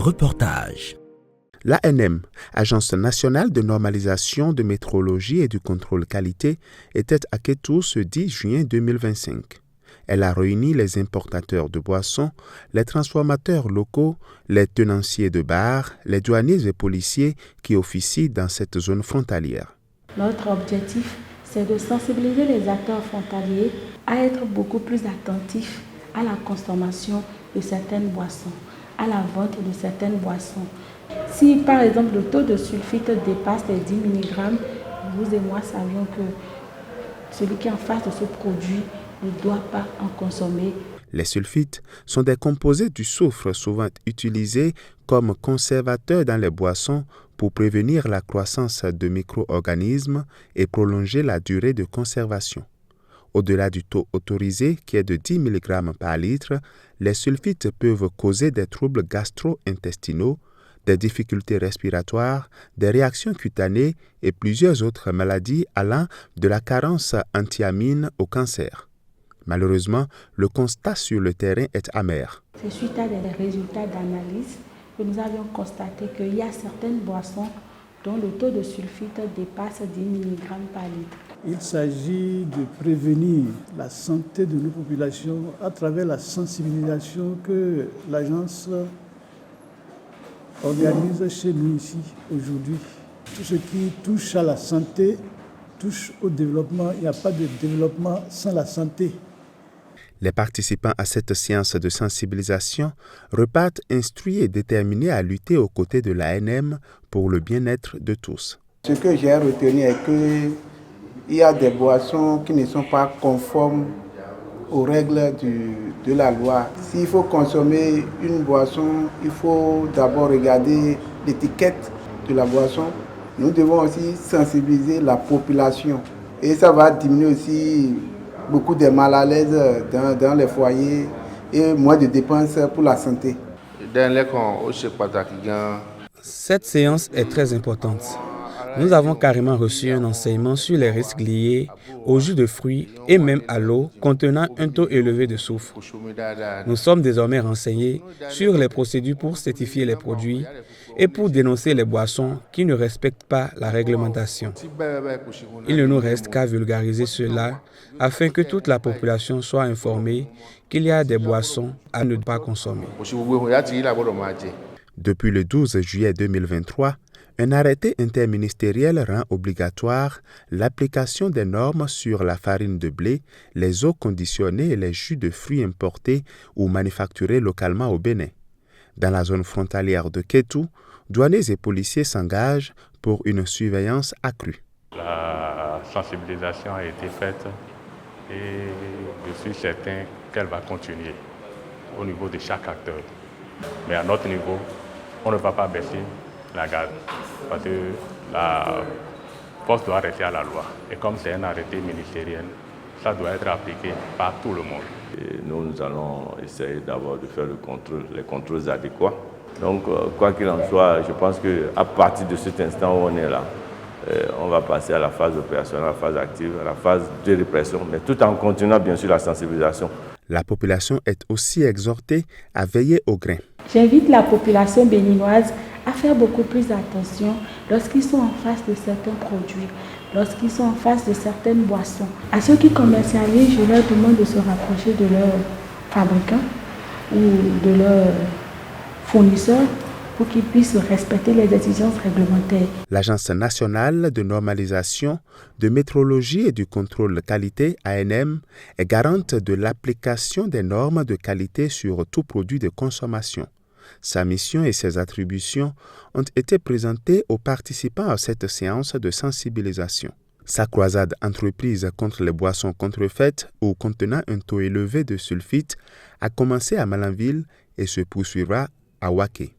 reportage. L'ANM, Agence nationale de normalisation de métrologie et du contrôle qualité, était à Kétou ce 10 juin 2025. Elle a réuni les importateurs de boissons, les transformateurs locaux, les tenanciers de bars, les douaniers et policiers qui officient dans cette zone frontalière. Notre objectif, c'est de sensibiliser les acteurs frontaliers à être beaucoup plus attentifs à la consommation de certaines boissons, à la vente de certaines boissons. Si par exemple le taux de sulfite dépasse les 10 mg, vous et moi savions que celui qui est en face de ce produit ne doit pas en consommer. Les sulfites sont des composés du soufre souvent utilisés comme conservateurs dans les boissons pour prévenir la croissance de micro-organismes et prolonger la durée de conservation. Au-delà du taux autorisé qui est de 10 mg par litre, les sulfites peuvent causer des troubles gastro-intestinaux, des difficultés respiratoires, des réactions cutanées et plusieurs autres maladies allant de la carence en thiamine au cancer. Malheureusement, le constat sur le terrain est amer. C'est suite à des résultats d'analyse que nous avions constaté qu'il y a certaines boissons dont le taux de sulfite dépasse 10 mg par litre. Il s'agit de prévenir la santé de nos populations à travers la sensibilisation que l'agence organise chez nous ici aujourd'hui. Tout ce qui touche à la santé touche au développement. Il n'y a pas de développement sans la santé. Les participants à cette séance de sensibilisation repartent instruits et déterminés à lutter aux côtés de l'ANM pour le bien-être de tous. Ce que j'ai retenu est qu'il y a des boissons qui ne sont pas conformes aux règles de la loi. S'il faut consommer une boisson, il faut d'abord regarder l'étiquette de la boisson. Nous devons aussi sensibiliser la population et ça va diminuer aussi beaucoup de mal à l'aise dans les foyers et moins de dépenses pour la santé. Cette séance est très importante. Nous avons carrément reçu un enseignement sur les risques liés au jus de fruits et même à l'eau contenant un taux élevé de soufre. Nous sommes désormais renseignés sur les procédures pour certifier les produits et pour dénoncer les boissons qui ne respectent pas la réglementation. Il ne nous reste qu'à vulgariser cela afin que toute la population soit informée qu'il y a des boissons à ne pas consommer. Depuis le 12 juillet 2023, un arrêté interministériel rend obligatoire l'application des normes sur la farine de blé, les eaux conditionnées et les jus de fruits importés ou manufacturés localement au Bénin. Dans la zone frontalière de Kétou, douaniers et policiers s'engagent pour une surveillance accrue. La sensibilisation a été faite et je suis certain qu'elle va continuer au niveau de chaque acteur. Mais à notre niveau, on ne va pas baisser la garde parce que la force doit rester à la loi. Et comme c'est un arrêté ministériel, ça doit être appliqué par tout le monde. Et nous allons essayer d'abord de faire les contrôles adéquats. Donc, quoi qu'il en soit, je pense qu'à partir de cet instant où on est là, on va passer à la phase opérationnelle, à la phase active, à la phase de répression, mais tout en continuant bien sûr la sensibilisation. La population est aussi exhortée à veiller au grain. J'invite la population béninoise à faire beaucoup plus attention lorsqu'ils sont en face de certains produits, lorsqu'ils sont en face de certaines boissons. À ceux qui commercialisent, je leur demande de se rapprocher de leurs fabricants ou de leurs fournisseurs pour qu'ils puissent respecter les exigences réglementaires. L'Agence nationale de normalisation, de métrologie et du contrôle qualité, ANM, est garante de l'application des normes de qualité sur tout produit de consommation. Sa mission et ses attributions ont été présentées aux participants à cette séance de sensibilisation. Sa croisade entreprise contre les boissons contrefaites ou contenant un taux élevé de sulfite a commencé à Malanville et se poursuivra à Waké.